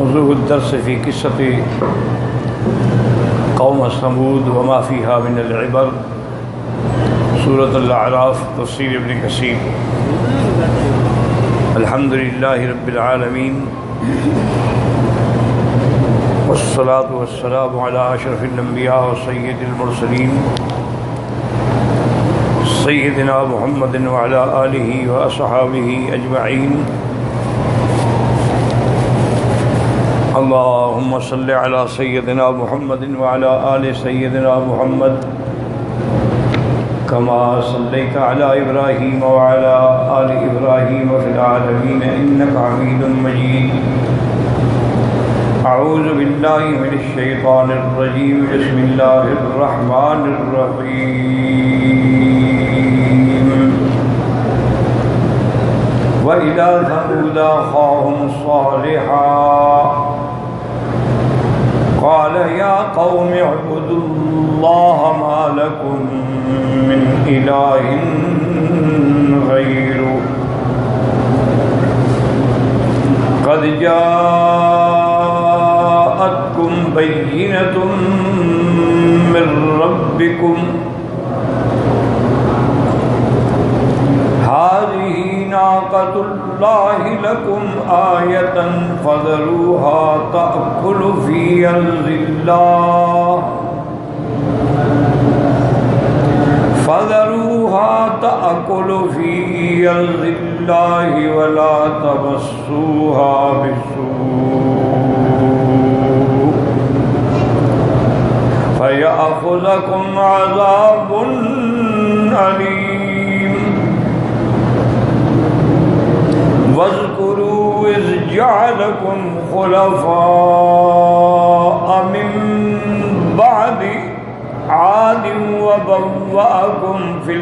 موضوع الدرس في قصة قوم ثمود وما فيها من العبر، سورة الأعراف، تفسير ابن كثير۔ الحمد لله رب العالمين، والصلاة والسلام على أشرف الأنبياء وسيد المرسلين سيدنا محمد وعلى آله وأصحابه أجمعين۔ اللهم صل على سيدنا محمد وعلى آل سيدنا محمد كما صليت على إبراهيم وعلى آل إبراهيم في العالمين إنك حميد مجيد۔ أعوذ بالله من الشيطان الرجيم، بسم الله الرحمن الرحيم۔ وإلى ثمود أخاهم صالحا قال يا قوم اعبدوا الله ما لكم من إله غيره قد جاءتكم بينة من ربكم هذه ناقة الله لكم آية فذروها تأكل في أرض الله ولا تمسوها بسوء فيأخذكم عذاب أليم۔ واذكروا إذ جعلكم خلفاء من بعد عاد وبوأكم في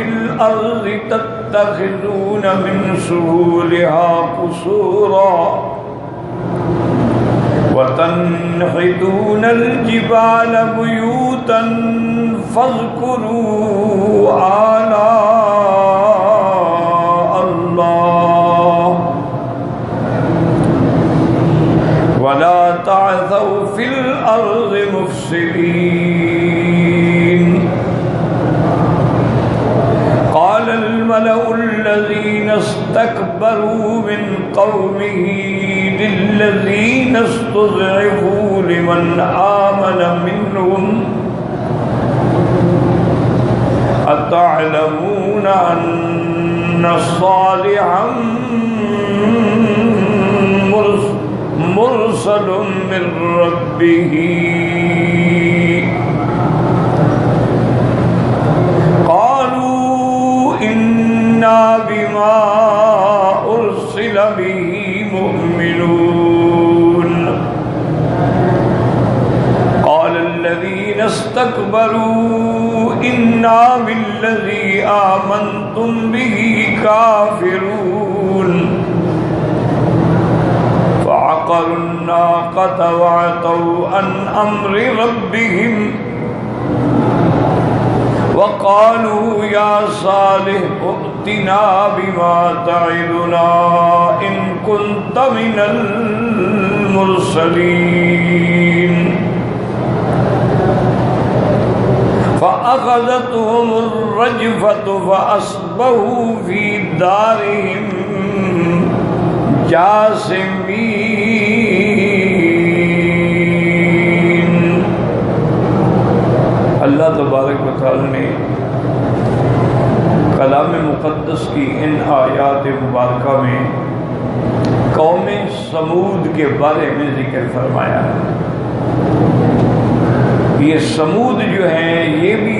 الأرض تتخذون من سهولها قصورا وتنحتون الجبال بيوتا فاذكروا آلاء الله ولا تعثوا في الأرض مفسدين۔ قال الملأ الذين استكبروا من قومه للذين استضعفوا لمن آمن منهم أتعلمون أن صالحا مرسل من ربه قالوا إنا بما أرسل به مؤمنون۔ قال الذين استكبروا إنا بالذي آمنتم به كافرون۔ فعقروا الناقة وعتوا عن أمر ربهم وقالوا يا صالح ائتنا بما تعدنا إن كنت من المرسلين۔ فأخذتهم الرجفة فأصبحوا في دارهم جاثمين۔ اللہ تبارک و تعالی نے کلام مقدس کی ان آیات مبارکہ میں قوم ثمود کے بارے میں ذکر فرمایا ہے۔ یہ ثمود جو ہیں یہ بھی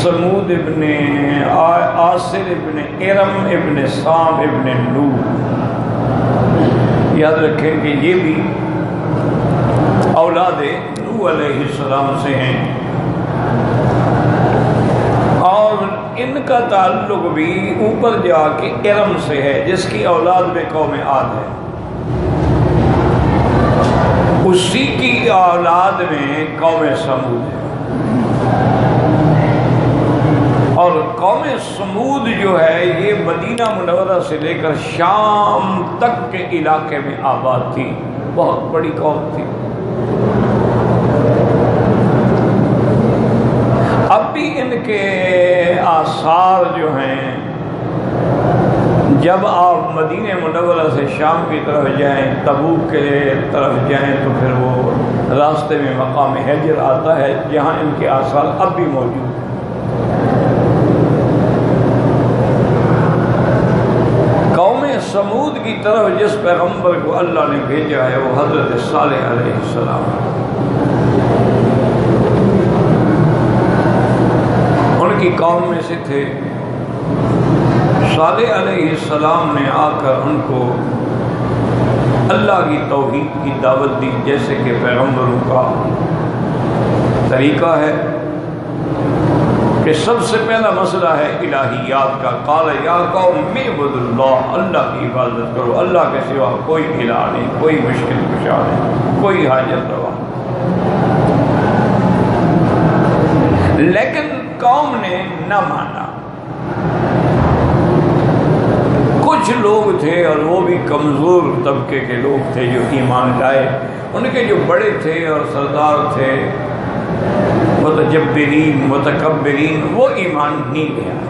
ثمود ابن آصر ابن ارم ابن سام ابن نوح، یاد رکھیں کہ یہ بھی اولاد نوح علیہ السلام سے ہیں، اور ان کا تعلق بھی اوپر جا کے ارم سے ہے جس کی اولاد میں قوم عاد ہے، اسی کی اولاد میں قوم ثمود ہے۔ اور قوم سمود جو ہے یہ مدینہ منورہ سے لے کر شام تک کے علاقے میں آباد تھی، بہت بڑی قوم تھی۔ اب بھی ان کے آثار جو ہیں، جب آپ مدینہ منورہ سے شام کی طرف جائیں، تبوک کے طرف جائیں، تو پھر وہ راستے میں مقام ہجر آتا ہے جہاں ان کے آثار اب بھی موجود ہیں۔ قوم سمود کی طرف جس پیغمبر کو اللہ نے بھیجا ہے وہ حضرت صالح علیہ السلام، ان کی قوم میں سے تھے۔ صالح علیہ السلام نے آ کر ان کو اللہ کی توحید کی دعوت دی، جیسے کہ پیغمبروں کا طریقہ ہے کہ سب سے پہلا مسئلہ ہے الہیات کا۔ قال یا قوم اعبدوا اللہ، اللہ کی عبادت کرو، اللہ کے سوا کوئی الہ نہیں، کوئی مشکل کشا نہیں، کوئی حاجت روا۔ لیکن قوم نے نہ مانا۔ کچھ لوگ تھے اور وہ بھی کمزور طبقے کے لوگ تھے جو ایمان لائے، ان کے جو بڑے تھے اور سردار تھے، متجبرین متکبرین، وہ ایمان نہیں لے آئے،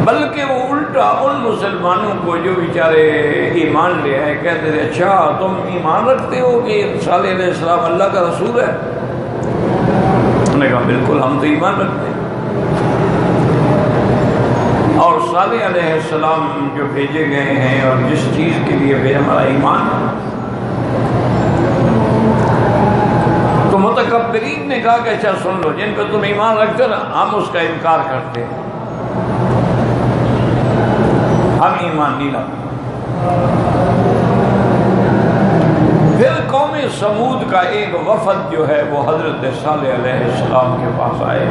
بلکہ وہ الٹا ان مسلمانوں کو جو بیچارے ایمان لے آئے کہتے تھے اچھا تم ایمان رکھتے ہو کہ صالح علیہ السلام اللہ کا رسول ہے؟ انہوں نے کہا بالکل ہم تو ایمان رکھتے ہیں۔ اور صالح علیہ السلام جو بھیجے گئے ہیں اور جس چیز کے لیے بھی ہمارا ایمان ہے، تو متکبرین نے کہا کہ اچھا سن لو، جن پہ تم ایمان رکھتے ہو نا ہم اس کا انکار کرتے ہیں، ہم ایمان نہیں لاتے۔ پھر قوم سمود کا ایک وفد جو ہے وہ حضرت صالح علیہ السلام کے پاس آئے،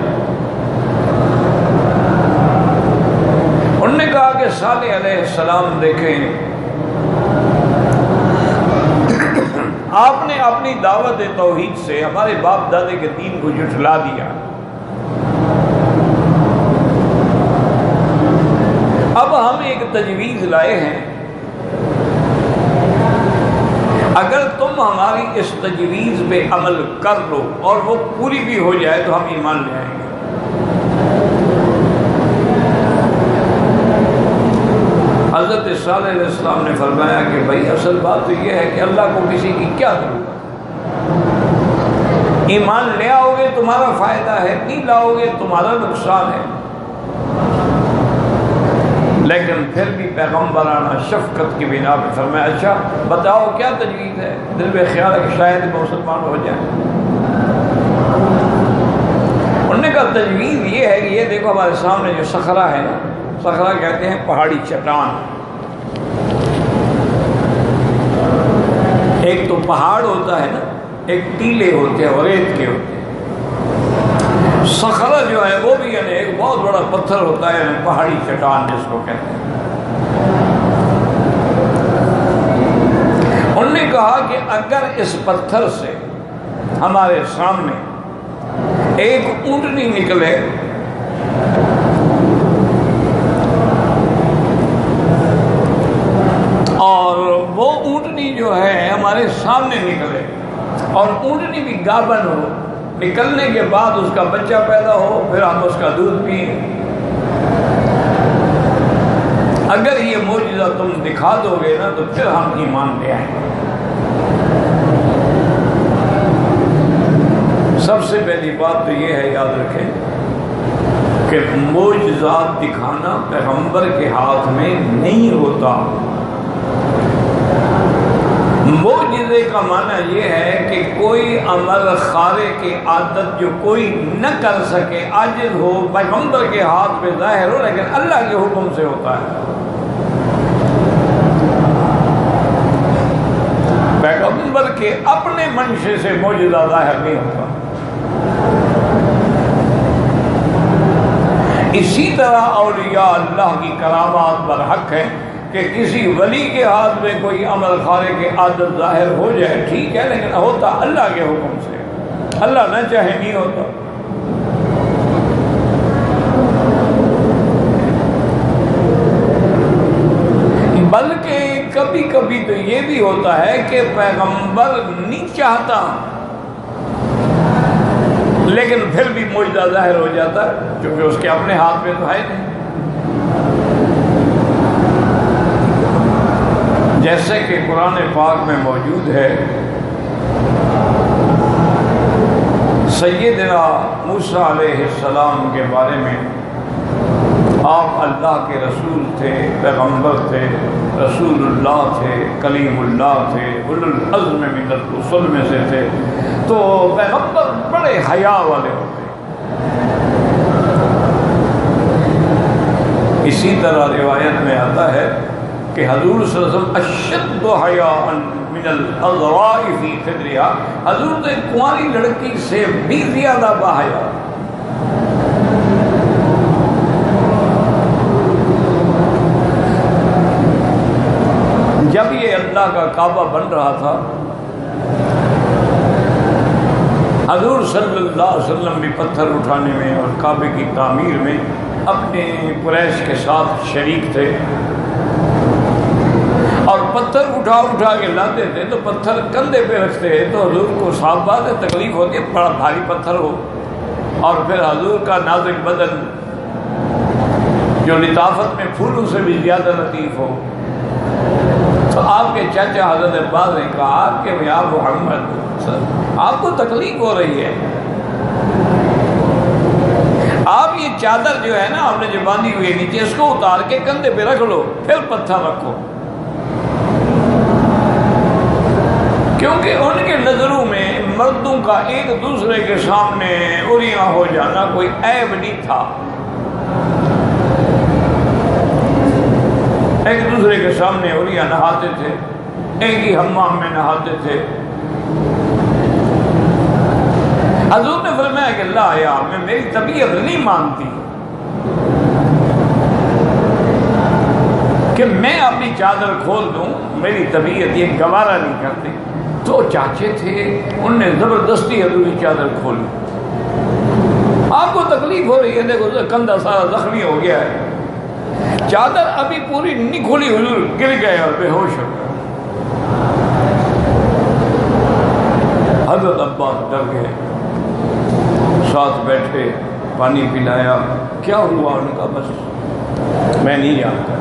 انہوں نے کہا کہ صالح علیہ السلام دیکھیں آپ نے اپنی دعوت توحید سے ہمارے باپ دادے کے دین کو جھٹلا دیا، اب ہم ایک تجویز لائے ہیں، اگر تم ہماری اس تجویز پہ عمل کر لو اور وہ پوری بھی ہو جائے تو ہم ایمان لے آئیں گے۔ حضرت صالح علیہ السلام نے فرمایا کہ بھائی اصل بات تو یہ ہے کہ اللہ کو کسی کی کیا ضرورت ہے، ایمان لے آؤ گے تمہارا فائدہ ہے، نہیں لاؤ گے تمہارا نقصان ہے۔ لیکن پھر بھی پیغمبرانہ شفقت کی بنا پہ فرمایا اچھا بتاؤ کیا تجویز ہے، دل میں خیال ہے کہ شاید وہ مسلمان ہو جائیں۔ انہوں نے کہا تجویز یہ ہے کہ یہ دیکھو ہمارے سامنے جو صخرہ ہے نا، صخرہ کہتے ہیں پہاڑی چٹان، ایک تو پہاڑ ہوتا ہے نا، ایک ٹیلے ہوتے ہیں اور ریت کے ہوتے ہیں، صخرہ جو ہے وہ بھی یعنی ایک بہت بڑا پتھر ہوتا ہے، یعنی پہاڑی چٹان جس کو کہتے ہیں۔ انہوں نے کہا کہ اگر اس پتھر سے ہمارے سامنے ایک اونٹنی نکلے اور وہ اونٹنی جو ہے ہمارے سامنے نکلے اور اونٹنی بھی گابن ہو، نکلنے کے بعد اس کا بچہ پیدا ہو، پھر ہم اس کا دودھ پئیں، اگر یہ معجزہ تم دکھا دو گے نا تو پھر ہم ایمان لے آئیں گے۔ سب سے پہلی بات تو یہ ہے یاد رکھیں کہ معجزات دکھانا پیغمبر کے ہاتھ میں نہیں ہوتا۔ معجزے کا معنی یہ ہے کہ کوئی عمل خارق کی عادت جو کوئی نہ کر سکے، عاجز ہو، پیغمبر کے ہاتھ میں ظاہر ہو، لیکن اللہ کے حکم سے ہوتا ہے۔ پیغمبر کے اپنے منشے سے معجزہ ظاہر نہیں ہوتا۔ اسی طرح اولیاء اللہ کی کرامات پر حق ہے کہ کسی ولی کے ہاتھ میں کوئی عمل خارق کی عادت ظاہر ہو جائے ٹھیک ہے، لیکن ہوتا اللہ کے حکم سے۔ اللہ نہ چاہے نہیں ہوتا۔ بلکہ کبھی کبھی تو یہ بھی ہوتا ہے کہ پیغمبر نہیں چاہتا لیکن پھر بھی معجزہ ظاہر ہو جاتا ہے، کیونکہ اس کے اپنے ہاتھ میں تو ہے نہیں۔ جیسے کہ قرآن پاک میں موجود ہے، سیدنا موسیٰ علیہ السلام کے بارے میں، آپ اللہ کے رسول تھے، پیغمبر تھے، رسول اللہ تھے، کلیم اللہ تھے، اولو العزم من الرسل میں سے تھے، تو پیغمبر بڑے حیا والے ہوتے ہیں۔ اسی طرح روایت میں آتا ہے کہ حضور صلی اللہ علیہ وسلم اشد حیاء من العذراء فی خدرہا، حضور تو ایک کنواری لڑکی سے بھی زیادہ باحیا۔ جب یہ اللہ کا کعبہ بن رہا تھا، حضور صلی اللہ علیہ وسلم بھی پتھر اٹھانے میں اور کعبے کی تعمیر میں اپنے قریش کے ساتھ شریک تھے، اور پتھر اٹھا کے لاتے تھے تو پتھر کندھے پہ رکھتے ہیں، تو حضور کو صاف بات ہے تکلیف ہوتی ہے، بڑا بھاری پتھر ہو، اور پھر حضور کا نازک بدن جو لطافت میں پھولوں سے بھی زیادہ لطیف ہو، تو آپ کے چاچا حضرت عباس نے کہا کہ یا محمد، آپ کو تکلیف ہو رہی ہے، آپ یہ چادر جو ہے نا آپ نے جو باندھی ہوئی ہے نیچے، اس کو اتار کے کندھے پہ رکھ لو، پھر پتھر رکھو، کیونکہ ان کے نظروں میں مردوں کا ایک دوسرے کے سامنے اریاں ہو جانا کوئی عیب نہیں تھا، ایک دوسرے کے سامنے اریاں نہاتے تھے، ایک ہی حمام میں نہاتے تھے۔ حضور نے فرمایا کہ لا یا میں میری طبیعت نہیں مانتی کہ میں اپنی چادر کھول دوں، میری طبیعت یہ گوارا نہیں کرتی۔ تو چاچے تھے، ان نے زبردستی حضور کی چادر کھولی۔ آپ کو تکلیف ہو رہی ہے، دیکھو کندھا سارا زخمی ہو گیا ہے، چادر ابھی پوری نہیں کھولی، حضور گر گئے اور بے ہوش ہو گئے۔ حضرت عباس ڈر گئے، ساتھ بیٹھے، پانی پلایا، کیا ہوا؟ ان کا بس میں نہیں جانتا،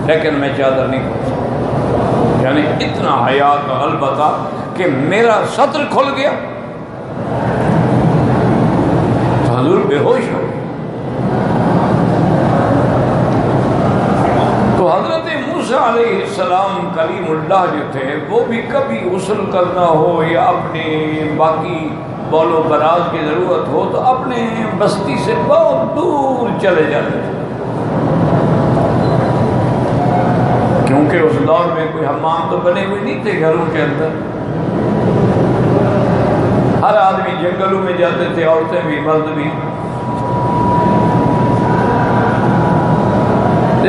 لیکن میں چادر نہیں کھول سکتا، یعنی اتنا حیا کا غلبہ تھا کہ میرا سطر کھل گیا۔ تو حضور بے ہوش ہو گئے۔ تو حضرت موسیٰ علیہ السلام کلیم اللہ جو تھے، وہ بھی کبھی غسل کرنا ہو یا اپنے باقی بول و براز کی ضرورت ہو تو اپنے بستی سے بہت دور چلے جاتے تھے، کیونکہ اس دور میں کوئی حمام تو بنے ہوئے نہیں تھے گھروں کے اندر، ہر آدمی جنگلوں میں جاتے تھے، عورتیں بھی مرد بھی،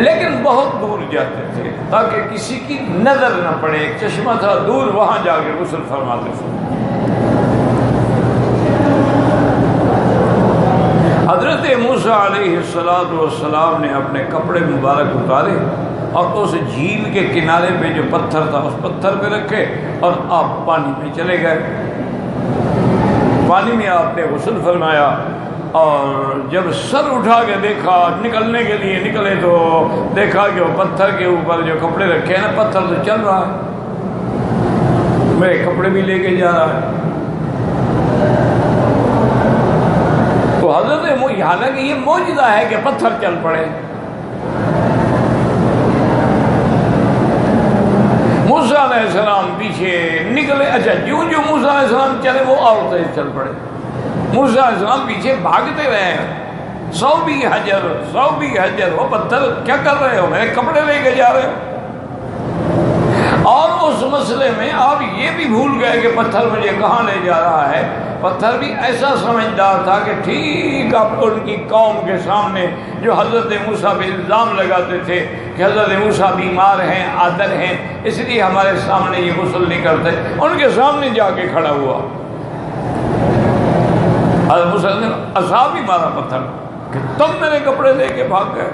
لیکن بہت دور جاتے تھے تاکہ کسی کی نظر نہ پڑے، ایک چشمہ تھا دور، وہاں جا کے غسل فرماتے تھے۔ حضرت موسیٰ علیہ السلام نے اپنے کپڑے مبارک اتارے اور اس جھیل کے کنارے پہ جو پتھر تھا اس پتھر پہ رکھے، اور آپ پانی میں چلے گئے۔ پانی میں آپ نے غسل فرمایا، اور جب سر اٹھا کے دیکھا نکلنے کے لیے نکلے تو دیکھا کہ وہ پتھر کے اوپر جو کپڑے رکھے ہیں نا، پتھر تو چل رہا ہے، میرے کپڑے بھی لے کے جا رہا ہے۔ تو حضرت حالانکہ یہ معجزہ ہے کہ پتھر چل پڑے۔ موسیٰ علیہ السلام پیچھے نکلے، اچھا جو موسیٰ علیہ السلام چلے وہ اور تیز چل پڑے، موسیٰ علیہ السلام پیچھے بھاگتے رہے، 100 بھی حجر، وہ پتھر کیا کر رہے ہو، میرے کپڑے لے کے جا رہے ہو۔ اور اس مسئلے میں آپ یہ بھی بھول گئے کہ پتھر مجھے کہاں لے جا رہا ہے۔ پتھر بھی ایسا سمجھدار تھا کہ ٹھیک آپ ان کی قوم کے سامنے جو حضرت موسیٰ پہ الزام لگاتے تھے کہ حضرت موسیٰ بیمار ہیں، عادل ہیں، اس لیے ہمارے سامنے یہ غسل نہیں کرتے، ان کے سامنے جا کے کھڑا ہوا۔ حضرت موسیٰ نے عصا بھی مارا پتھر کہ تم میرے کپڑے لے کے بھاگ گئے.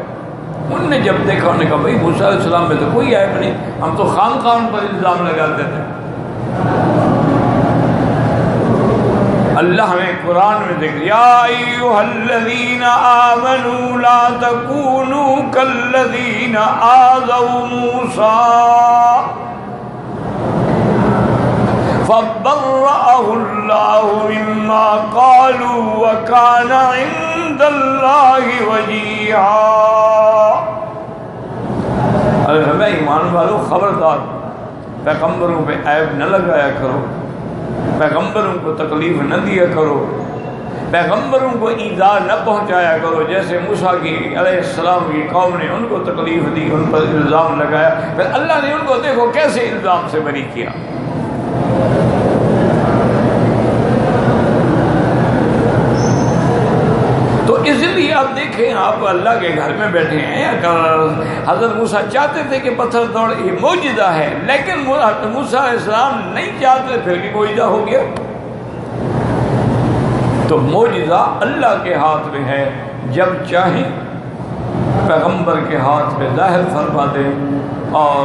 ان نے جب دیکھا انہوں نے کہا بھائی موسیٰ علیہ السلام میں تو کوئی عیب نہیں, ہم تو خام خام پر الزام لگاتے تھے. اللہ ہمیں قرآن میں ذکر یا ایھا الذین آمنوا لا تکونوا کالذین آذوا موسیٰ فبرأہ اللہ مما قالوا وکان عند اللہ وجیہا. ہمیں ایمان والو خبردار, پیغمبروں پہ عیب نہ لگایا کرو, پیغمبروں کو تکلیف نہ دیا کرو, پیغمبروں کو ایذا نہ پہنچایا کرو. جیسے موسیٰ کی علیہ السلام کی قوم نے ان کو تکلیف دی, ان پر الزام لگایا, پھر اللہ نے ان کو دیکھو کیسے الزام سے بری کیا. تو اس لیے آپ دیکھیں, آپ اللہ کے گھر میں بیٹھے ہیں. اگر حضرت موسیٰ چاہتے تھے کہ پتھر توڑ, یہ معجزہ ہے, لیکن موسیٰ علیہ السلام نہیں چاہتے, پھر بھی معجزہ ہو گیا. تو معجزہ اللہ کے ہاتھ میں ہے, جب چاہیں پیغمبر کے ہاتھ میں ظاہر فرما دیں اور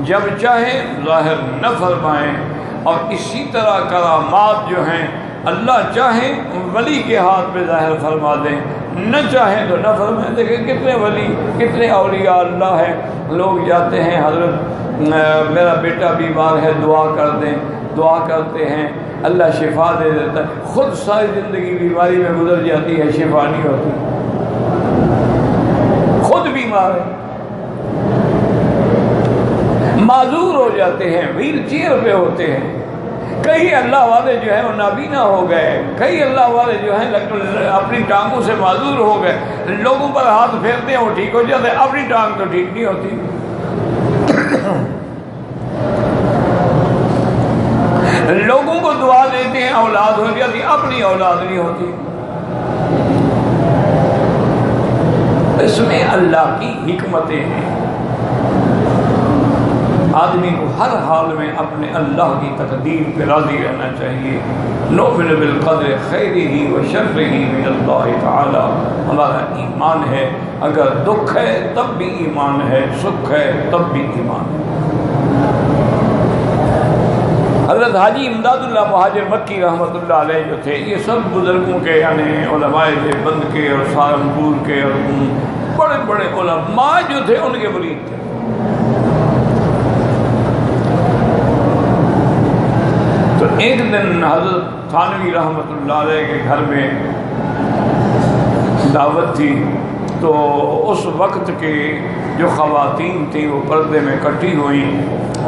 جب چاہیں ظاہر نہ فرمائیں. اور اسی طرح کرامات جو ہیں اللہ چاہیں ولی کے ہاتھ میں ظاہر فرما دیں, نہ چاہیں تو نہ فرمائیں. دیکھیں کتنے ولی, کتنے اولیاء اللہ ہیں, لوگ جاتے ہیں حضرت میرا بیٹا بیمار ہے دعا کر دیں, دعا کرتے ہیں اللہ شفا دے دیتا ہے, خود ساری زندگی بیماری میں گزر جاتی ہے, شفا نہیں ہوتی, خود بیمار ہے, معذور ہو جاتے ہیں, ویل چیئر پہ ہوتے ہیں. کئی اللہ والے جو ہیں وہ نابینا ہو گئے, کئی اللہ والے جو ہیں اپنی ٹانگوں سے معذور ہو گئے, لوگوں پر ہاتھ پھیرتے ہیں وہ ٹھیک ہو جاتے ہیں, اپنی ٹانگ تو ٹھیک نہیں ہوتی. لوگوں کو دعا دیتے ہیں اولاد ہو جاتی, اپنی اولاد نہیں ہوتی. اس میں اللہ کی حکمتیں ہیں. آدمی کو ہر حال میں اپنے اللہ کی تقدیر پہ راضی رہنا چاہیے. نؤمن بالقدر خیرہ و شرہ من اللہ تعالی. ہمارا ایمان ہے, اگر دکھ ہے تب بھی ایمان ہے, سکھ ہے تب بھی ایمان ہے. حضرت حاجی امداد اللہ مہاجر مکی رحمۃ اللہ علیہ جو تھے, یہ سب بزرگوں کے یعنی علماء دیوبند کے اور سہارنپور کے اور بڑے بڑے علماء جو تھے ان کے مرید تھے. تو ایک دن حضرت تھانوی رحمۃ اللہ علیہ کے گھر میں دعوت تھی, تو اس وقت کے جو خواتین تھیں وہ پردے میں اکٹھی ہوئیں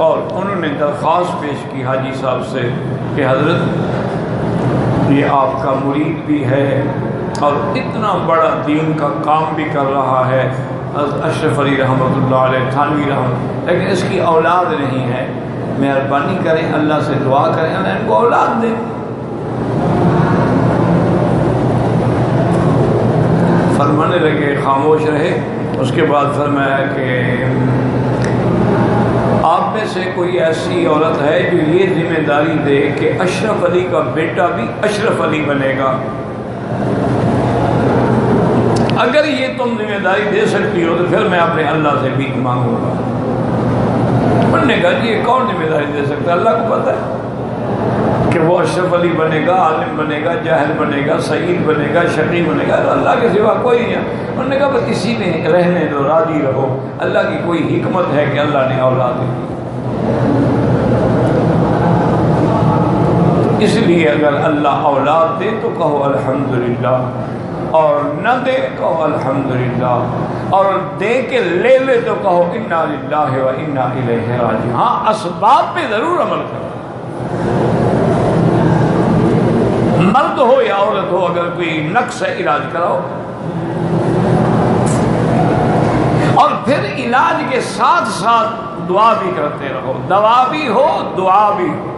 اور انہوں نے درخواست پیش کی حاجی صاحب سے کہ حضرت یہ آپ کا مرید بھی ہے اور اتنا بڑا دین کا کام بھی کر رہا ہے, اشرف علی رحمۃ اللہ علیہ تھانوی رحمۃ, لیکن اس کی اولاد نہیں ہے, مہربانی کریں اللہ سے دعا کریں اللہ ان کو اولاد دے. فرمانے لگے, خاموش رہے. اس کے بعد فرمایا کہ آپ میں سے کوئی ایسی عورت ہے جو یہ ذمہ داری دے کہ اشرف علی کا بیٹا بھی اشرف علی بنے گا؟ اگر یہ تم ذمہ داری دے سکتی ہو تو پھر میں اپنے اللہ سے بھی مانگوں گا. انہوں نے کہا جی یہ کون ذمہ داری دے سکتا ہے, اللہ کو پتہ ہے کہ وہ اشرف علی بنے گا, عالم بنے گا, جاہل بنے گا, سعید بنے گا, شقی بنے گا, اللہ کے سوا کوئی نہیں ہے. انہوں نے کہا بس اسی میں رہنے دو, راضی رہو, اللہ کی کوئی حکمت ہے کہ اللہ نے اولاد دی. اس لیے اگر اللہ اولاد دے تو کہو الحمدللہ, اور نہ دے کہو الحمدللہ, اور دے کے لے لے تو کہو انا للہ و انا الیہ راجعون. ہاں اسباب پہ ضرور عمل کرو, مرد ہو یا عورت ہو, اگر کوئی نقص ہے علاج کراؤ, اور پھر علاج کے ساتھ ساتھ دعا بھی کرتے رہو, دوا بھی ہو دعا بھی ہو.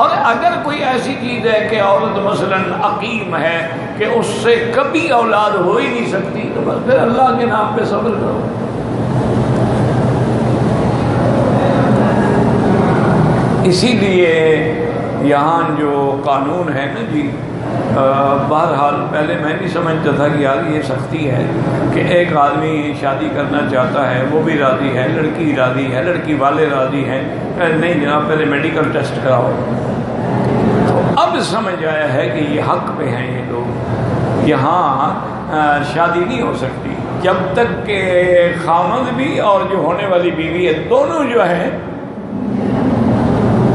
اور اگر کوئی ایسی چیز ہے کہ عورت مثلاً عقیم ہے کہ اس سے کبھی اولاد ہو ہی نہیں سکتی, تو بس پھر اللہ کے نام پہ صبر کرو. اسی لیے یہاں جو قانون ہے نا جی، بہرحال پہلے میں نہیں سمجھتا تھا کہ یار یہ سختی ہے کہ ایک آدمی شادی کرنا چاہتا ہے، وہ بھی راضی ہے، لڑکی راضی ہے، لڑکی والے راضی ہیں، نہیں جناب پہلے میڈیکل ٹیسٹ کراؤ۔ تو اب سمجھ آیا ہے کہ یہ حق پہ ہیں یہ لوگ، یہاں شادی نہیں ہو سکتی جب تک کہ خامند بھی اور جو ہونے والی بیوی ہے دونوں جو ہیں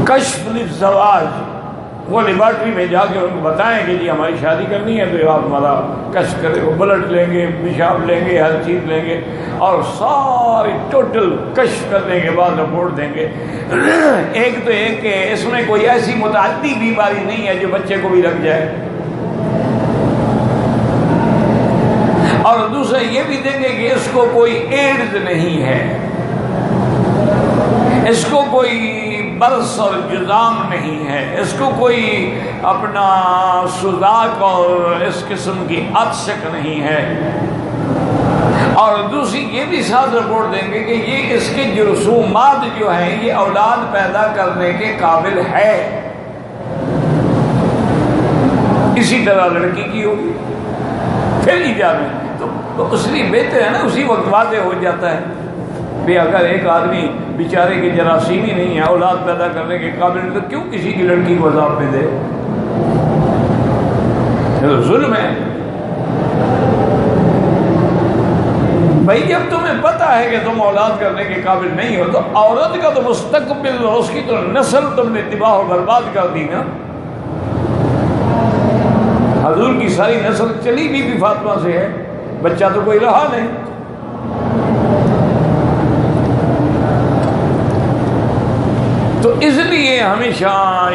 کشف للزواج، وہ لیبارٹری میں جا کے ان کو بتائیں کہ جی ہماری شادی کرنی ہے تو آپ ہمارا کشف کریں، وہ بلڈ لیں گے، پیشاب لیں گے، ہر چیز لیں گے اور ساری ٹوٹل کشف کرنے کے بعد رپورٹ دیں گے۔ ایک تو ایک کہ اس میں کوئی ایسی متعدی بیماری نہیں ہے جو بچے کو بھی لگ جائے، اور دوسرا یہ بھی دیں گے کہ اس کو کوئی ایڈز نہیں ہے، اس کو کوئی برس اور جذام نہیں ہے، اس کو کوئی اپنا سوزاک اور اس قسم کی عطشک نہیں ہے، اور دوسری یہ بھی ساتھ رپورٹ دیں گے کہ یہ اس کے جو رسومات جو ہیں یہ اولاد پیدا کرنے کے قابل ہے، اسی طرح لڑکی کی ہوگی۔ پھر اجازت تو اس لیے بہتر ہے نا اسی وقت واضح ہو جاتا ہے بھی اگر ایک آدمی بیچارے کی جراثیم ہی نہیں ہے، اولاد پیدا کرنے کے قابل، تو کیوں کسی کی لڑکی کو عذاب میں دے؟ یہ تو ظلم ہے بھائی۔ جب تمہیں پتہ ہے کہ تم اولاد کرنے کے قابل نہیں ہو تو عورت کا تو مستقبل اور اس کی تو نسل تم نے تباہ و برباد کر دی نا۔ حضور کی ساری نسل چلی بی بی فاطمہ سے ہے، بچہ تو کوئی رہا نہیں۔ تو اس لیے ہمیشہ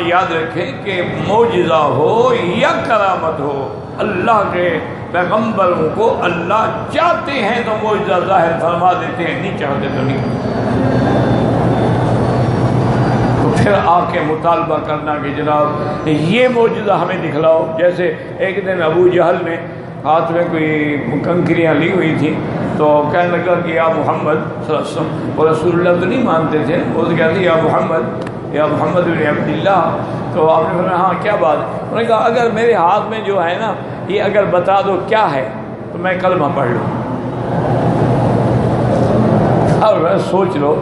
یاد رکھیں کہ معجزہ ہو یا کرامت ہو، اللہ کے پیغمبروں کو اللہ چاہتے ہیں تو معجزہ ظاہر فرما دیتے ہیں، نہیں چاہتے تو نہیں۔ تو پھر آ کے مطالبہ کرنا کہ جناب یہ معجزہ ہمیں دکھلاؤ۔ جیسے ایک دن ابو جہل نے ہاتھ میں کوئی کنکریاں لی ہوئی تھیں تو کہنے لگا کہ یا محمد صلی اللہ علیہ وسلم، وہ رسول اللہ تو نہیں مانتے تھے، وہ تو کہتے یا محمد بن عبداللہ۔ تو آپ نے فرمایا ہاں کیا بات ہے؟ انہوں نے کہا اگر میرے ہاتھ میں جو ہے نا یہ اگر بتا دو کیا ہے تو میں کلمہ پڑھ لوں۔ اور سوچ لو،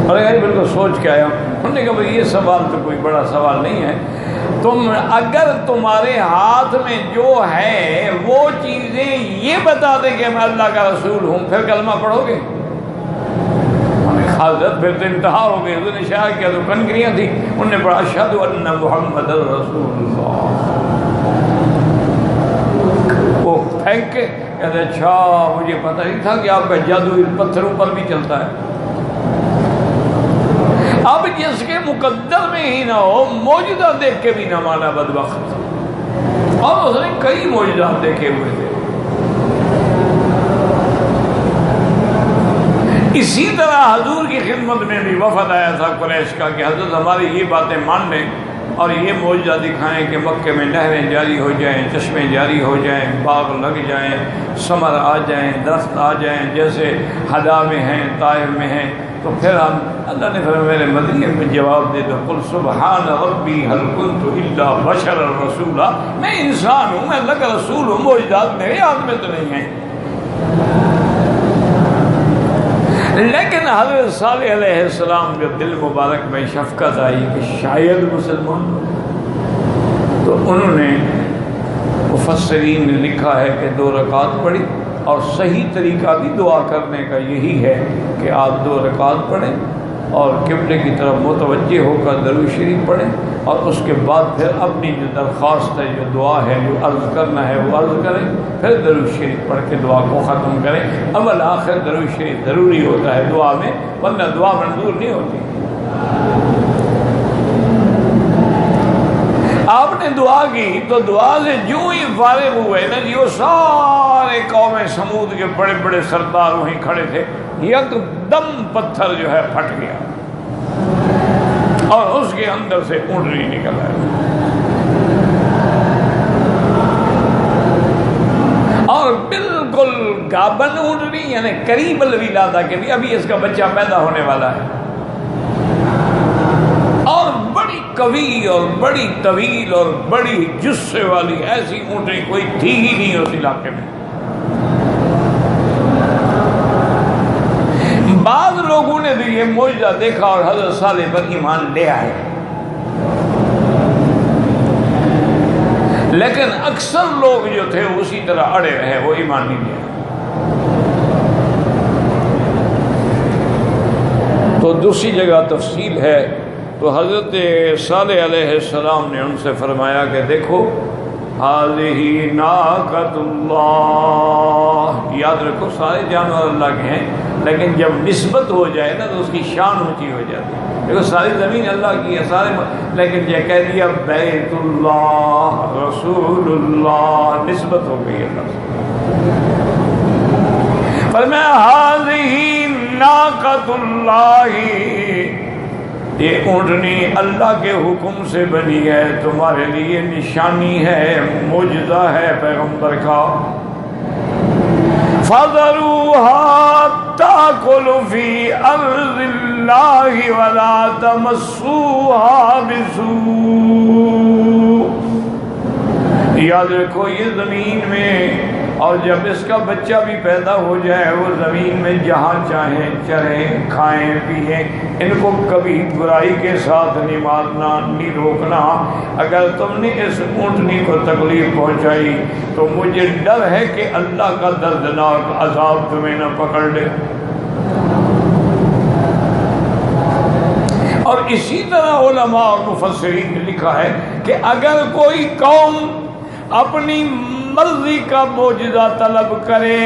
اور بالکل سوچ کے آیا ہوں۔ انہوں نے کہا بھائی یہ سوال تو کوئی بڑا سوال نہیں ہے، تم اگر تمہارے ہاتھ میں جو ہے وہ چیزیں یہ بتا دیں کہ میں اللہ کا رسول ہوں، پھر کلمہ پڑھو گے؟ حضرت پھر تو انتہا ہو گئی۔ حضرت نے شاہ کیا تو کنکریاں تھی، انہوں نے پڑھا اشہد ان محمد رسول اللہ، وہ پھینک کے کہتے اچھا مجھے پتہ نہیں تھا کہ آپ کا جادو پتھروں پر بھی چلتا ہے۔ اب جس کے مقدر میں ہی نہ ہو معجزہ دیکھ کے بھی نہ مانا بدبخت، اور اس نے کئی معجزات دیکھے ہوئے تھے۔ اسی طرح حضور کی خدمت میں بھی وفد آیا تھا قریش کا کہ حضرت ہماری یہ باتیں مان لیں اور یہ معجزہ دکھائیں کہ مکے میں نہریں جاری ہو جائیں، چشمے جاری ہو جائیں، باغ لگ جائیں، ثمر آ جائیں، درخت آ جائیں جیسے ہدا میں ہیں، طائف میں ہیں، تو پھر ہم اللہ نے فرمایا میرے مدینے میں جواب دے دو قل سبحان ربی هل كنت الا بشرا رسولا، میں انسان ہوں، میں اللہ کا رسول ہوں، معجزات میرے ہاتھ میں تو نہیں ہیں۔ لیکن حضرت صالح علیہ السلام کے دل مبارک میں شفقت آئی کہ شاید مسلمان، تو انہوں نے مفسرین نے لکھا ہے کہ 2 رکعت پڑھی، اور صحیح طریقہ بھی دعا کرنے کا یہی ہے کہ آپ 2 رکعت پڑھیں اور قبلے کی طرف متوجہ ہو کر درود شریف پڑھیں، اور اس کے بعد پھر اپنی جو درخواست ہے، جو دعا ہے، جو عرض کرنا ہے وہ عرض کریں، پھر درود شریف پڑھ کے دعا کو ختم کریں۔ اول آخر درود شریف ضروری ہوتا ہے دعا میں، ورنہ دعا منظور نہیں ہوتی۔ آپ نے دعا کی تو دعا سے جو ہی فارغ ہوئے نا جی، وہ سارے قوم سمود کے بڑے بڑے سردار وہیں کھڑے تھے، یک دم پتھر جو ہے پھٹ گیا اور اس کے اندر سے اونٹنی نکل آئی، اور بالکل گابن اونٹنی، یعنی قریب الولادہ کے بھی ابھی اس کا بچہ پیدا ہونے والا ہے، اور بڑی قوی اور بڑی طویل اور بڑی جسے والی ایسی اونٹنی کوئی تھی ہی نہیں اس علاقے میں. بعض لوگوں نے بھی یہ معجزہ دیکھا اور حضرت صالح پر ایمان لے آئے، لیکن اکثر لوگ جو تھے اسی طرح اڑے رہے، وہ ایمان نہیں لے آئے. تو دوسری جگہ تفصیل ہے. تو حضرت صالح علیہ السلام نے ان سے فرمایا کہ دیکھو هذه ناقۃ اللہ، یاد رکھو سارے جانور اللہ کے ہیں، لیکن جب نسبت ہو جائے نا تو اس کی شان اونچی ہو جاتی ہے. دیکھو ساری زمین اللہ کی ہے سارے، لیکن یہ کہہ دیا بیت اللہ رسول اللہ، نسبت ہو گئی اللہ سے. فرمایا هذه ناقۃ اللہ، یہ اونٹنی اللہ کے حکم سے بنی ہے، تمہارے لیے نشانی ہے، معجزہ ہے پیغمبر کا. فَذَرُوهَا تَأْكُلُ فِي أَرْضِ اللَّهِ وَلَا تَمَسُّوهَا بِسُوءٍ. یاد رکھو یہ زمین میں، اور جب اس کا بچہ بھی پیدا ہو جائے وہ زمین میں جہاں چاہیں چریں کھائیں پیئیں، ان کو کبھی برائی کے ساتھ نہیں مارنا نہیں روکنا. اگر تم نے اس اونٹنی کو تکلیف پہنچائی تو مجھے ڈر ہے کہ اللہ کا دردناک عذاب تمہیں نہ پکڑ لے. اور اسی طرح علماء اور مفسرین نے لکھا ہے کہ اگر کوئی قوم اپنی مرضی کا معجزہ طلب کرے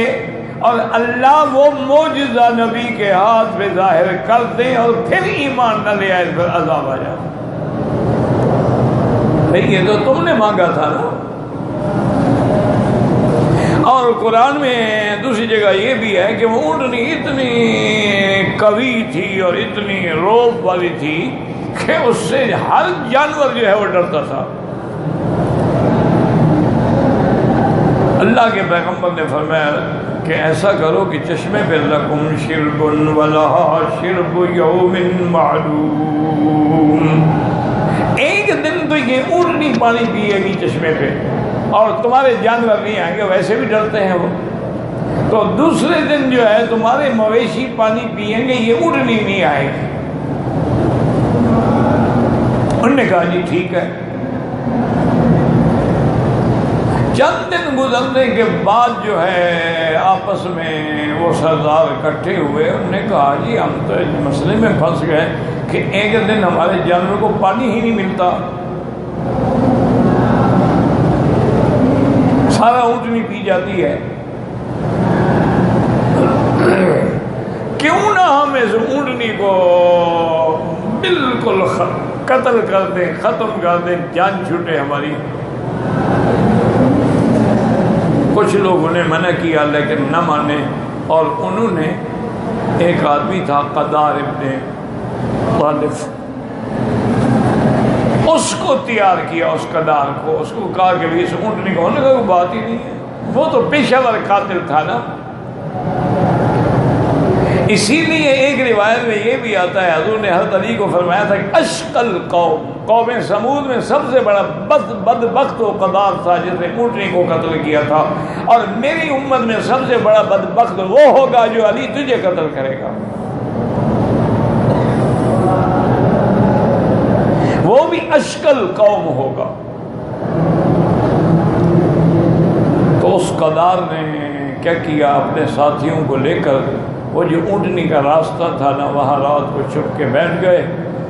اور اللہ وہ معجزہ نبی کے ہاتھ پہ ظاہر کر دے اور پھر ایمان نہ لے آئے، پھر عذاب آ جائے. بھئی یہ تو تم نے مانگا تھا نا. اور قرآن میں دوسری جگہ یہ بھی ہے کہ وہ اونٹنی اتنی قوی تھی اور اتنی روب والی تھی کہ اس سے ہر جانور جو ہے وہ ڈرتا تھا. اللہ کے پیغمبر نے فرمایا کہ ایسا کرو کہ چشمے پہ لکم شرب ولہا شرب یوم معلوم، ایک دن تو یہ اونٹنی پانی پیے گی چشمے پہ اور تمہارے جانور نہیں آئیں گے، ویسے بھی ڈرتے ہیں وہ. تو دوسرے دن جو ہے تمہارے مویشی پانی پئیں گے، یہ اونٹنی نہیں آئے گی. انہوں نے کہا جی ٹھیک ہے. چند دن گزرنے کے بعد جو ہے آپس میں وہ سردار اکٹھے ہوئے. انہوں نے کہا جی ہم تو اس مسئلے میں پھنس گئے کہ ایک دن ہمارے جانوروں کو پانی ہی نہیں ملتا، سارا اونٹنی پی جاتی ہے. کیوں نہ ہم اس اونٹنی کو بالکل قتل کر دیں، ختم کر دیں، جان چھوٹے ہماری. کچھ لوگوں نے منع کیا لیکن نہ مانے، اور انہوں نے ایک آدمی تھا قدار ابن طالف، اس کو تیار کیا، اس قدار کو، اس کو کہا کہ بھی اس اونٹنی کو، انہوں نے کہا کوئی بات ہی نہیں ہے، وہ تو پیشہ ور قاتل تھا نا. اسی لیے ایک روایت میں یہ بھی آتا ہے حضور نے حضرت علی کو فرمایا تھا کہ اشقل قوم، قوم سمود میں سب سے بڑا بدبخت و قدار تھا جس نے اونٹنی کو قتل کیا تھا، اور میری امت میں سب سے بڑا بدبخت وہ ہوگا جو علی تجھے قتل کرے گا، وہ بھی اشقل قوم ہوگا. تو اس قدار نے کیا کیا، اپنے ساتھیوں کو لے کر وہ جو اونٹنی کا راستہ تھا نا وہاں رات کو چھپ کے بیٹھ گئے.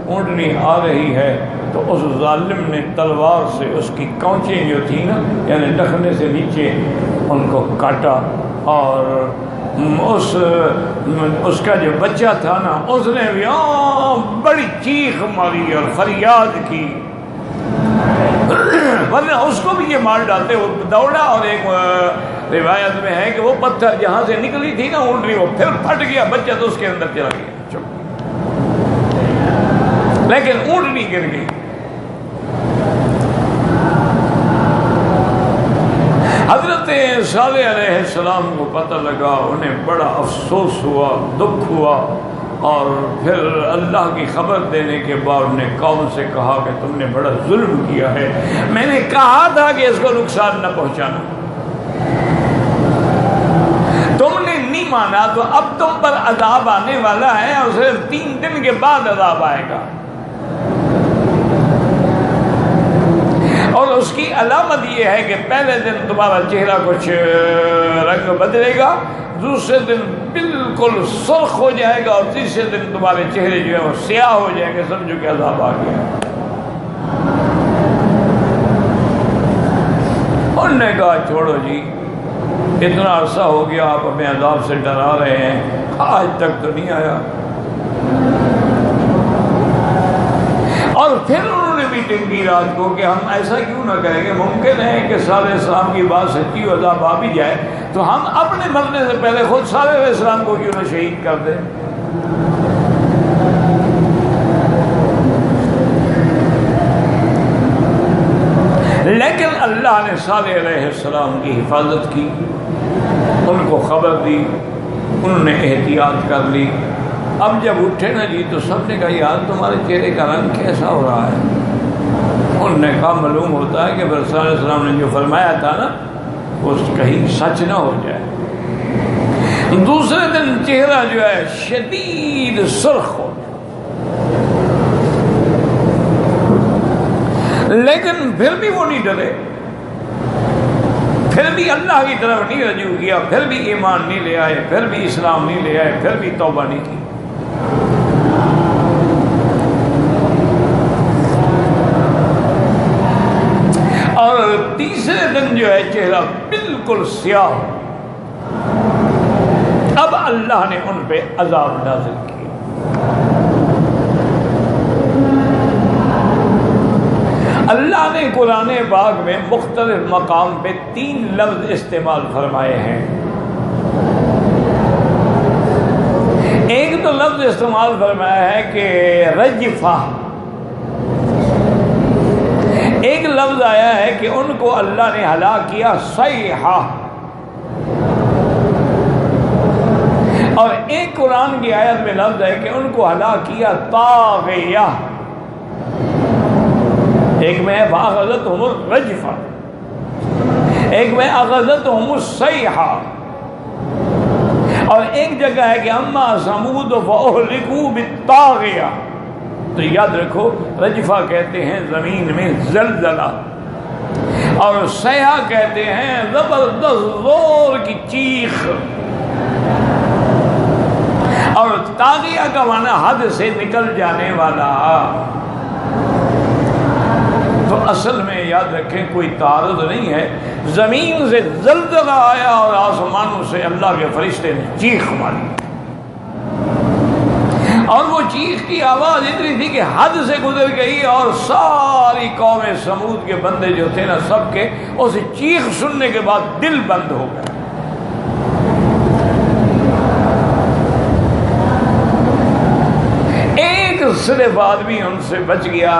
اونٹنی آ رہی ہے تو اس ظالم نے تلوار سے اس کی کونچیں جو تھی نا، یعنی ٹخنے سے نیچے ان کو کاٹا، اور اس کا جو بچہ تھا نا اس نے بھی بڑی چیخ ماری اور فریاد کی، ورنہ اس کو بھی یہ مار ڈالتے. وہ دوڑا اور ایک روایت میں ہے کہ وہ پتھر جہاں سے نکلی تھی نا اونٹنی وہ پھر پھٹ گیا، بچہ تو اس کے اندر چلا گیا، لیکن اونٹنی گر گئی. حضرت صالح علیہ السلام کو پتہ لگا، انہیں بڑا افسوس ہوا، دکھ ہوا، اور پھر اللہ کی خبر دینے کے بعد نے قوم سے کہا کہ تم نے بڑا ظلم کیا ہے، میں نے کہا تھا کہ اس کو نقصان نہ پہنچانا، تم نے نہیں مانا، تو اب تم پر عذاب آنے والا ہے اور صرف 3 دن کے بعد عذاب آئے گا۔ اور اس کی علامت یہ ہے کہ پہلے دن تمہارا چہرہ کچھ رنگ بدلے گا، دوسرے دن بالکل سرخ ہو جائے گا، اور تیسرے دن تمہارے چہرے جو ہے وہ سیاہ ہو جائیں گے، سمجھو کہ عذاب آ گیا۔ انہوں نے کہا چھوڑو جی، اتنا عرصہ ہو گیا آپ ہمیں عذاب سے ڈرا رہے ہیں، آج تک تو نہیں آیا۔ اور پھر انہوں نے میٹنگ کی رات کو کہ ہم ایسا کیوں نہ کریں گے، ممکن ہے کہ صالح علیہ السلام کی بات سچی ہو، عذاب آ بھی جائے، تو ہم اپنے مرنے سے پہلے خود صالح علیہ السلام کو کیوں نہ شہید کر دیں۔ لیکن اللہ نے صالح علیہ السلام کی حفاظت کی، ان کو خبر دی، انہوں نے احتیاط کر لی۔ اب جب اٹھے نا جی تو سب نے کہا یار تمہارے چہرے کا رنگ کیسا ہو رہا ہے؟ انہوں نے کہا معلوم ہوتا ہے کہ صالح علیہ السلام نے جو فرمایا تھا نا وہ کہیں سچ نہ ہو جائے۔ دوسرے دن چہرہ جو ہے شدید سرخ ہو، لیکن پھر بھی وہ نہیں ڈرے، پھر بھی اللہ کی طرف نہیں رجوع کیا، پھر بھی ایمان نہیں لے آئے، پھر بھی اسلام نہیں لے آئے، پھر بھی توبہ نہیں کی۔ اور تیسرے دن جو ہے چہرہ بالکل سیاہ، اب اللہ نے ان پہ عذاب نازل کیا۔ اللہ نے قرآن پاک میں مختلف مقام پہ 3 لفظ استعمال فرمائے ہیں۔ ایک تو لفظ استعمال فرمایا ہے کہ رجفہ، ایک لفظ آیا ہے کہ ان کو اللہ نے ہلاک کیا صیحہ، اور ایک قرآن کی آیت میں لفظ ہے کہ ان کو ہلاک کیا طاغیہ، ایک میں فَأَخَذَتْهُمُ الرَّجْفَةُ، ایک میں أَخَذَتْهُمُ الصَّيْحَةُ، اور ایک جگہ ہے کہ أَمَّا ثَمُودُ فَأُهْلِكُوا بِالطَّاغِيَةِ۔ تو یاد رکھو رجفہ کہتے ہیں زمین میں زلزلہ، اور صیحہ کہتے ہیں زبردست زور کی چیخ، اور طاغیہ کا معنی حد سے نکل جانے والا۔ تو اصل میں یاد رکھیں کوئی تعارض نہیں ہے، زمین سے زلزلہ آیا اور آسمانوں سے اللہ کے فرشتے نے چیخ ماری، اور وہ چیخ کی آواز اتنی تھی کہ حد سے گزر گئی، اور ساری قوم سمود کے بندے جو تھے نا سب کے اس چیخ سننے کے بعد دل بند ہو گئے۔ صرف آدمی ان سے بچ گیا،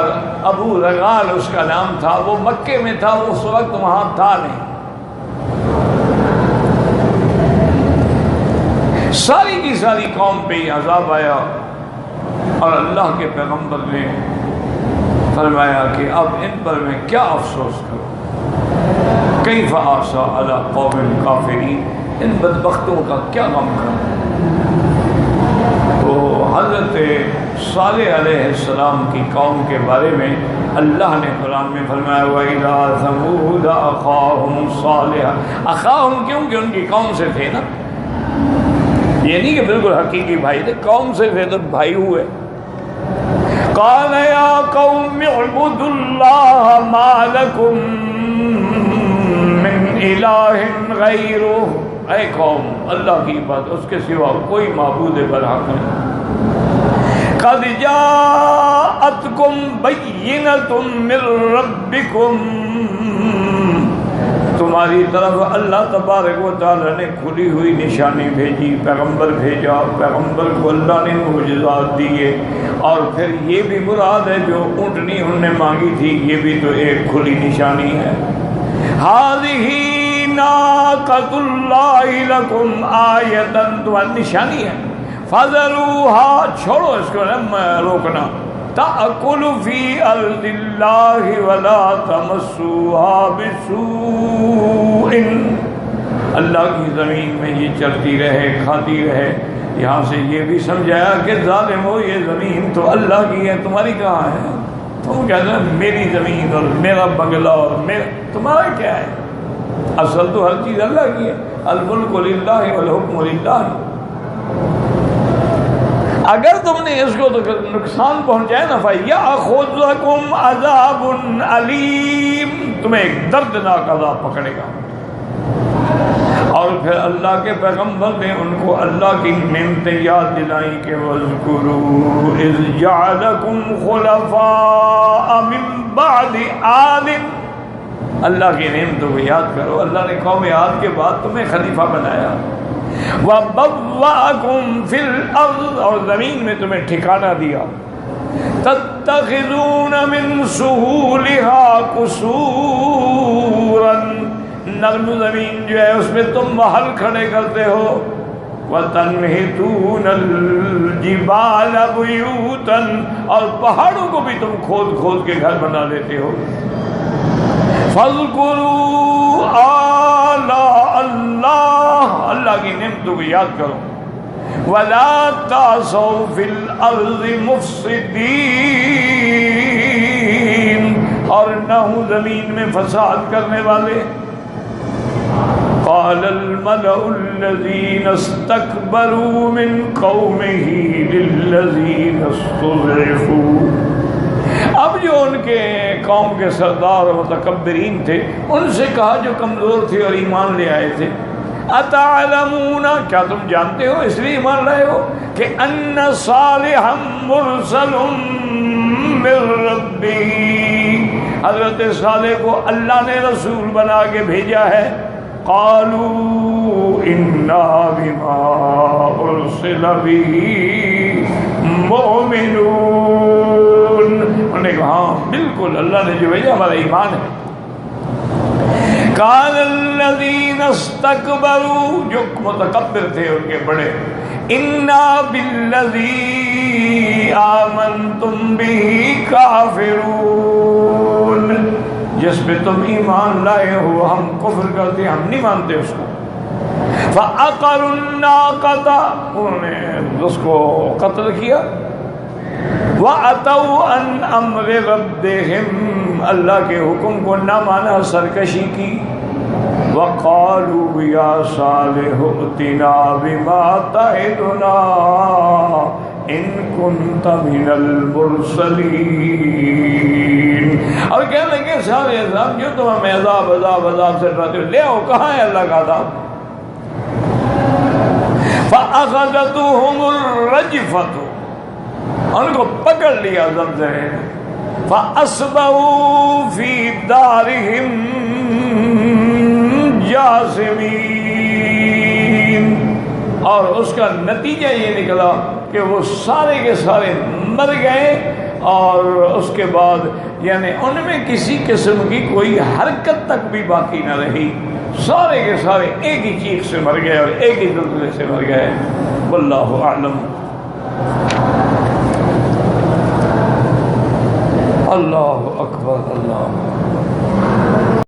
ابو رغال اس کا نام تھا، وہ مکے میں تھا، اس وقت وہاں تھا نہیں۔ ساری کی ساری قوم پہ یہ عذاب آیا، اور اللہ کے پیغمبر نے فرمایا کہ اب ان پر میں کیا افسوس کروں، کیف آسا علی قوم کافرین، ان بدبختوں کا کیا غم کروں۔ تو حضرت صالح علیہ السلام کی قوم کے بارے میں اللہ نے قرآن میں فرمایا وَإِلَىٰ ثَمُودَ أَخَاهُمْ صَالِحًا، اخاہم کیوں کہ ان کی قوم سے تھے نا، یہ نہیں کہ بالکل حقیقی بھائی تھے، قوم سے تھے تو بھائی ہوئے۔ قَالَ يَا قَوْمِ اعْبُدُوا اللَّهَ مَا لَكُم مِّنْ إِلَٰهٍ غَيْرُهُ، اے قوم اللہ کی بات، اس کے سوا کوئی معبود برحق نہیں۔ قَدْ جَاءَتْكُمْ بَيِّنَةٌ مِّن رَبِّكُمْ، تمہاری طرف اللہ تبارک و تعالی نے کھلی ہوئی نشانی بھیجی، پیغمبر بھیجا، پیغمبر کو اللہ نے معجزات دیے، اور پھر یہ بھی مراد ہے جو اونٹنی انہوں نے مانگی تھی، یہ بھی تو ایک کھلی نشانی ہے۔ هَذِهِ نَاقَةُ اللَّهِ لَكُمْ آیَةً، تمہاری نشانی ہے۔ فَذَرُوهَا چھوڑو اس کو روکنا، تَأْكُلُ فِي أَرْضِ اللَّهِ وَلَا تَمَسُّوهَا بِسُوءٍ، اللہ کی زمین میں یہ چلتی رہے کھاتی رہے۔ یہاں سے یہ بھی سمجھایا کہ ظالم ہو یہ زمین تو اللہ کی ہے، تمہاری کہاں ہے؟ تم کہتے ہیں میری زمین اور میرا بنگلہ اور تمہارا کیا ہے؟ اصل تو ہر چیز اللہ کی ہے، الملک للہ والحکم للہ۔ اگر تم نے اس کو نقصان پہنچایا نا فَيَأْخُذْكُمْ عَذَابٌ عَلِيمٌ، تمہیں ایک دردناک عذاب پکڑے گا۔ اور پھر اللہ کے پیغمبر نے ان کو اللہ کی نعمتیں یاد دلائیں کہ وَاذْكُرُوا إِذْ جَعَلَكُمْ خُلَفَاءَ مِن بَعْدِ عَادٍ، اللہ کی نعمتوں کو یاد کرو، اللہ نے قوم عاد کے بعد تمہیں خلیفہ بنایا۔ وَبَوَّأَكُمْ فِي الْأَرْضِ، اور زمین میں تمہیں ٹھکانہ دیا۔ تَتَّخِذُونَ مِن سُهُولِهَا قُصُورًا، نرم زمین جو ہے اس میں تم محل کھڑے کرتے ہو۔ وَتَنْحِتُونَ الْجِبَالَ بُيُوتًا، اور پہاڑوں کو بھی تم کھود کھود کے گھر بنا لیتے ہو۔ فَاذْكُرُوا آلَاءَ اللَّهِ، اللہ کی نعمتوں کو یاد کرو۔ وَلَا تَعْثَوْا فِي الْأَرْضِ مُفْسِدِينَ، اور نہ ہوں زمین میں فساد کرنے والے۔ قال الملأ الذين استكبروا من قومه للذين استضعفوا، اب جو ان کے قوم کے سردار اور متکبرین تھے ان سے کہا جو کمزور تھے اور ایمان لے آئے تھے، اتعلمون، کیا تم جانتے ہو اس لیے ایمان لائے ہو کہ ان صالحا مرسل من ربہ، حضرت صالح کو اللہ نے رسول بنا کے بھیجا ہے۔ قالوا انا بما ارسل به مؤمنون، انہوں نے کہا ہاں بالکل اللہ نے جو بھیجا ہمارا ایمان ہے۔ قال الذين استكبروا، جو متکبر تھے ان کے بڑے، انا بالذی آمنتم به کافرون، جس پہ تم ایمان لائے ہو ہم کفر کرتے، ہم نہیں مانتے اس کو۔ فَعَقَرُوا النَّاقَةَ، انہوں نے اس کو قتل کیا۔ وَعَتَوْا عَنْ أَمْرِ رَبِّهِمْ، اللہ کے حکم کو نہ مانا، سرکشی کی۔ وَقَالُوا يَا صَالِحُ ائْتِنَا بِمَا تَعِدُنَا إِن كُنتَ مِنَ الْمُرْسَلِينَ، اور کہنے لگے سارے عذاب جو تم ہمیں عذاب سے ڈراتے ہو لے آؤ، کہاں ہے اللہ کا عذاب؟ فَأَخَذَتْهُمُ الرَّجْفَةُ، ان کو پکڑ لیا زلزلے نے۔ فَأَصْبَحُوا فِي دَارِهِمْ جَاثِمِينَ، اور اس کا نتیجہ یہ نکلا کہ وہ سارے کے سارے مر گئے، اور اس کے بعد یعنی ان میں کسی قسم کی کوئی حرکت تک بھی باقی نہ رہی، سارے کے سارے ایک ہی چیخ سے مر گئے اور ایک ہی زلزلے سے مر گئے۔ واللہ اعلم۔ اللہ اکبر، اللہ